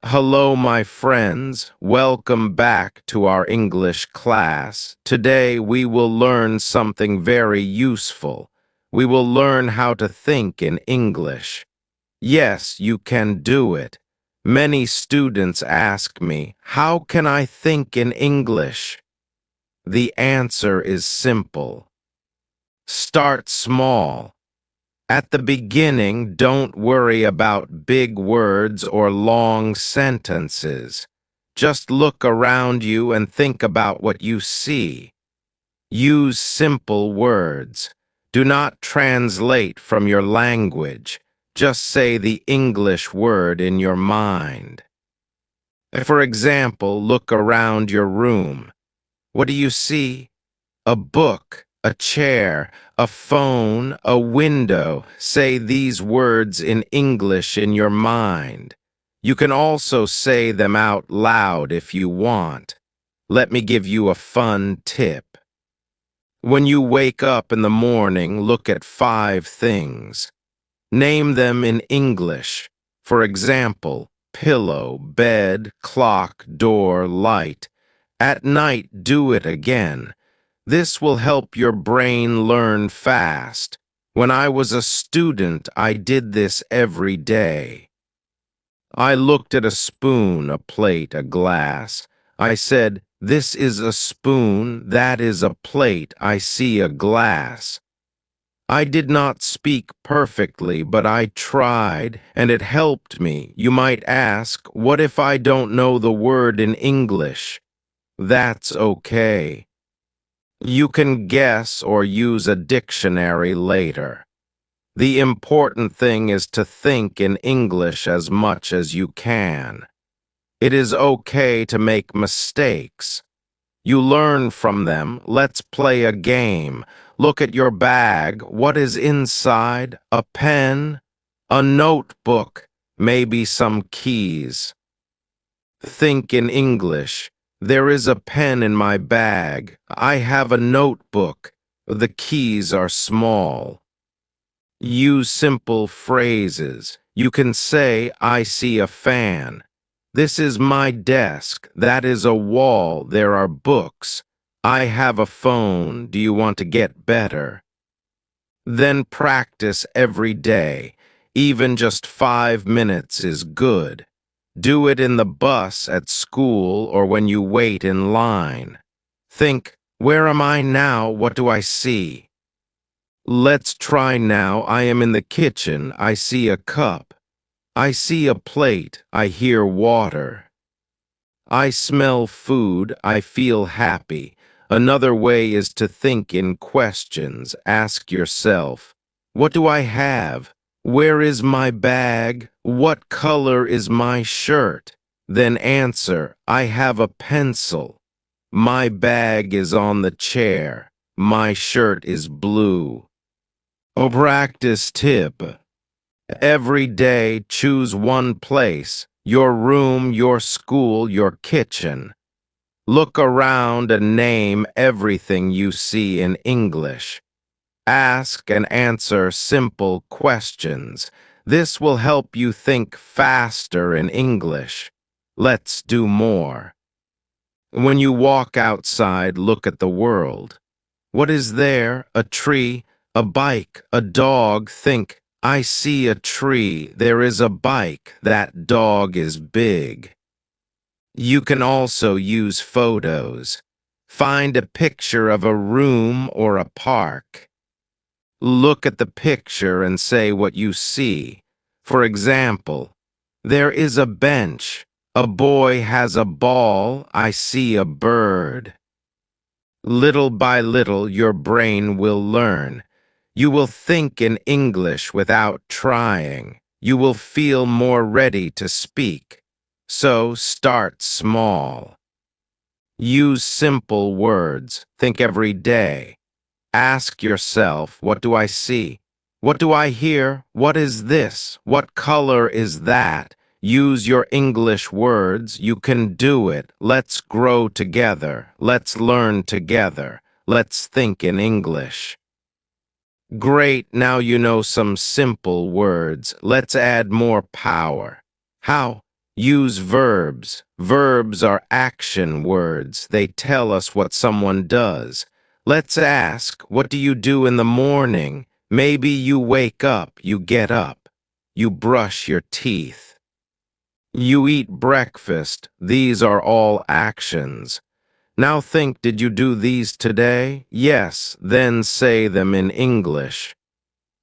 Hello, my friends. Welcome back to our English class. Today we will learn something very useful. We will learn how to think in English. Yes, you can do it. Many students ask me, how can I think in English? The answer is simple. Start small. At the beginning, don't worry about big words or long sentences. Just look around you and think about what you see. Use simple words. Do not translate from your language. Just say the English word in your mind. For example, look around your room. What do you see? A book, a chair, a phone, a window. Say these words in English in your mind. You can also say them out loud if you want. Let me give you a fun tip. When you wake up in the morning, look at 5 things. Name them in English. For example, pillow, bed, clock, door, light. At night, do it again. This will help your brain learn fast. When I was a student, I did this every day. I looked at a spoon, a plate, a glass. I said, "This is a spoon, that is a plate, I see a glass." I did not speak perfectly, but I tried, and it helped me. You might ask, what if I don't know the word in English? That's okay. You can guess or use a dictionary later. The important thing is to think in English as much as you can. It is okay to make mistakes. You learn from them. Let's play a game. Look at your bag. What is inside? A pen? A notebook? Maybe some keys. Think in English. There is a pen in my bag. I have a notebook. The keys are small. Use simple phrases. You can say, I see a fan. This is my desk. That is a wall. There are books. I have a phone. Do you want to get better? Then practice every day. Even just 5 minutes is good. Do it in the bus, at school, or when you wait in line. Think, where am I now? What do I see? Let's try now. I am in the kitchen. I see a cup. I see a plate. I hear water. I smell food. I feel happy. Another way is to think in questions. Ask yourself, what do I have? Where is my bag? What color is my shirt? Then answer, I have a pencil. My bag is on the chair. My shirt is blue. Practice tip. Every day, choose one place, your room, your school, your kitchen. Look around and name everything you see in English. Ask and answer simple questions. This will help you think faster in English. Let's do more. When you walk outside, look at the world. What is there? A tree, a bike, a dog. Think, I see a tree. There is a bike. That dog is big. You can also use photos. Find a picture of a room or a park. Look at the picture and say what you see. For example, there is a bench. A boy has a ball. I see a bird. Little by little, your brain will learn. You will think in English without trying. You will feel more ready to speak. So start small. Use simple words. Think every day. Ask yourself, what do I see? What do I hear? What is this? What color is that? Use your English words. You can do it. Let's grow together. Let's learn together. Let's think in English. Great, now you know some simple words. Let's add more power. How? Use verbs. Verbs are action words. They tell us what someone does. Let's ask, what do you do in the morning? Maybe you wake up, you get up. You brush your teeth. You eat breakfast. These are all actions. Now think, did you do these today? Yes, then say them in English.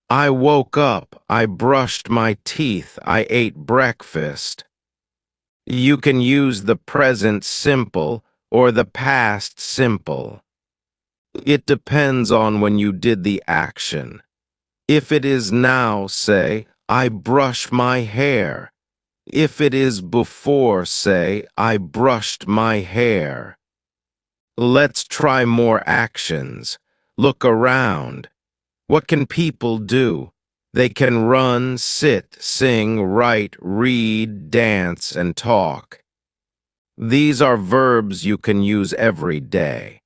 I woke up, I brushed my teeth, I ate breakfast. You can use the present simple or the past simple. It depends on when you did the action. If it is now, say, I brush my hair. If it is before, say, I brushed my hair. Let's try more actions. Look around. What can people do? They can run, sit, sing, write, read, dance, and talk. These are verbs you can use every day.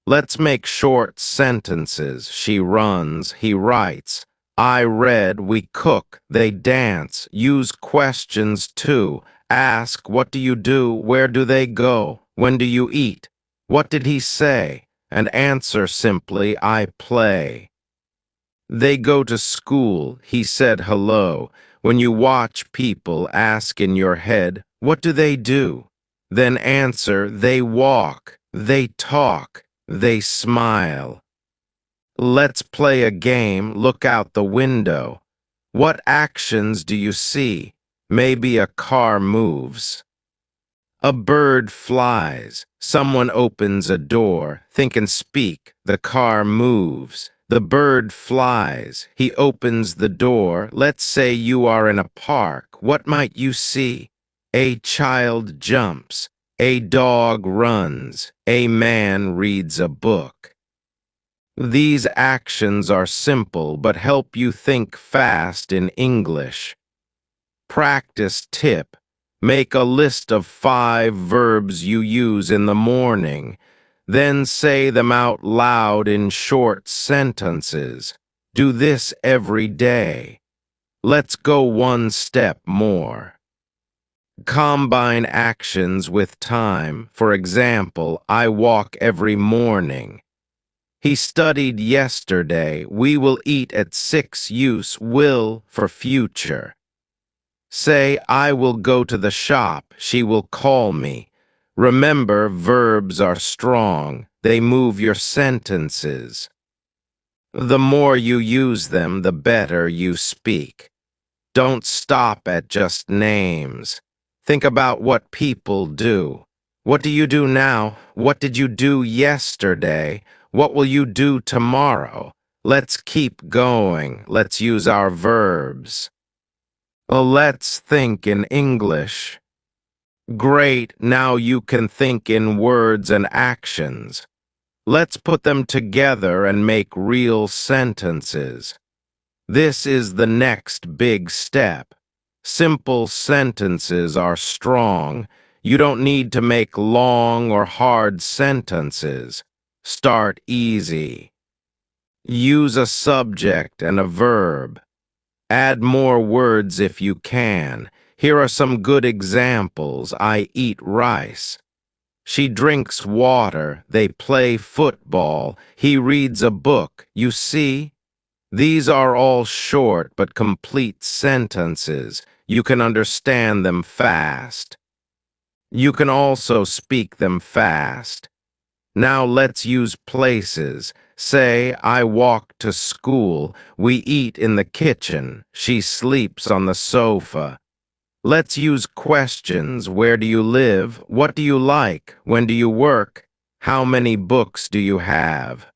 Let's make short sentences. She runs, he writes. I read, we cook, they dance. Use questions too. Ask, what do you do? Where do they go? When do you eat? What did he say? And answer simply, I play. They go to school, he said hello. When you watch people, ask in your head, what do they do? Then answer, they walk, they talk, they smile. Let's play a game, look out the window. What actions do you see? Maybe a car moves. A bird flies. Someone opens a door. Think and speak. The car moves. The bird flies. He opens the door. Let's say you are in a park. What might you see? A child jumps. A dog runs. A man reads a book. These actions are simple but help you think fast in English. Practice tip. Make a list of 5 verbs you use in the morning. Then say them out loud in short sentences. Do this every day. Let's go one step more. Combine actions with time. For example, I walk every morning. He studied yesterday. We will eat at 6. Use will for future. Say, I will go to the shop. She will call me. Remember, verbs are strong. They move your sentences. The more you use them, the better you speak. Don't stop at just names. Think about what people do. What do you do now? What did you do yesterday? What will you do tomorrow? Let's keep going. Let's use our verbs. Let's think in English. Great, now you can think in words and actions. Let's put them together and make real sentences. This is the next big step. Simple sentences are strong. You don't need to make long or hard sentences. Start easy. Use a subject and a verb. Add more words if you can. Here are some good examples. I eat rice. She drinks water. They play football. He reads a book. You see? These are all short but complete sentences. You can understand them fast. You can also speak them fast. Now let's use places. Say, I walk to school. We eat in the kitchen. She sleeps on the sofa. Let's use questions. Where do you live? What do you like? When do you work? How many books do you have?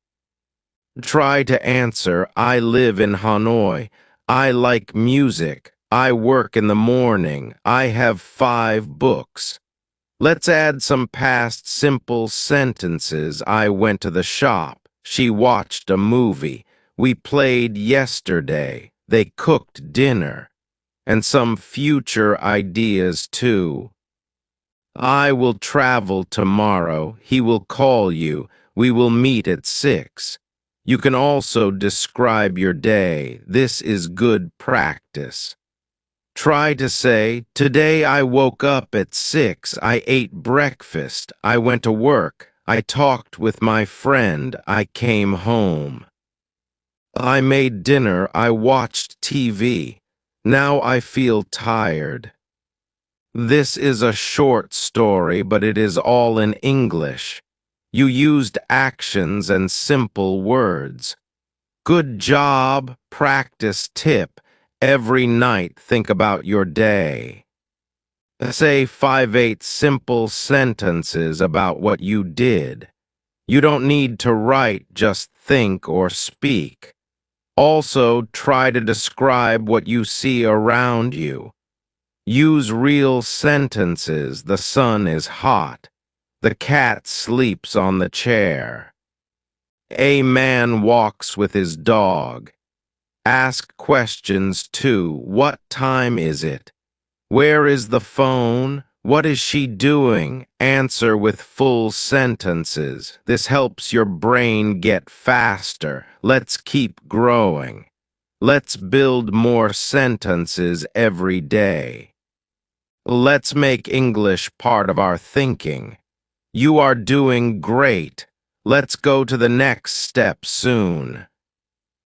Try to answer, I live in Hanoi. I like music. I work in the morning. I have 5 books. Let's add some past simple sentences. I went to the shop. She watched a movie. We played yesterday. They cooked dinner. And some future ideas too. I will travel tomorrow. He will call you. We will meet at 6. You can also describe your day. This is good practice. Try to say, today I woke up at 6, I ate breakfast, I went to work, I talked with my friend, I came home. I made dinner, I watched TV. Now I feel tired. This is a short story, but it is all in English. You used actions and simple words. Good job, practice tip. Every night think about your day. Say 5-8 simple sentences about what you did. You don't need to write, just think or speak. Also, try to describe what you see around you. Use real sentences. The sun is hot. The cat sleeps on the chair. A man walks with his dog. Ask questions too. What time is it? Where is the phone? What is she doing? Answer with full sentences. This helps your brain get faster. Let's keep growing. Let's build more sentences every day. Let's make English part of our thinking. You are doing great. Let's go to the next step soon.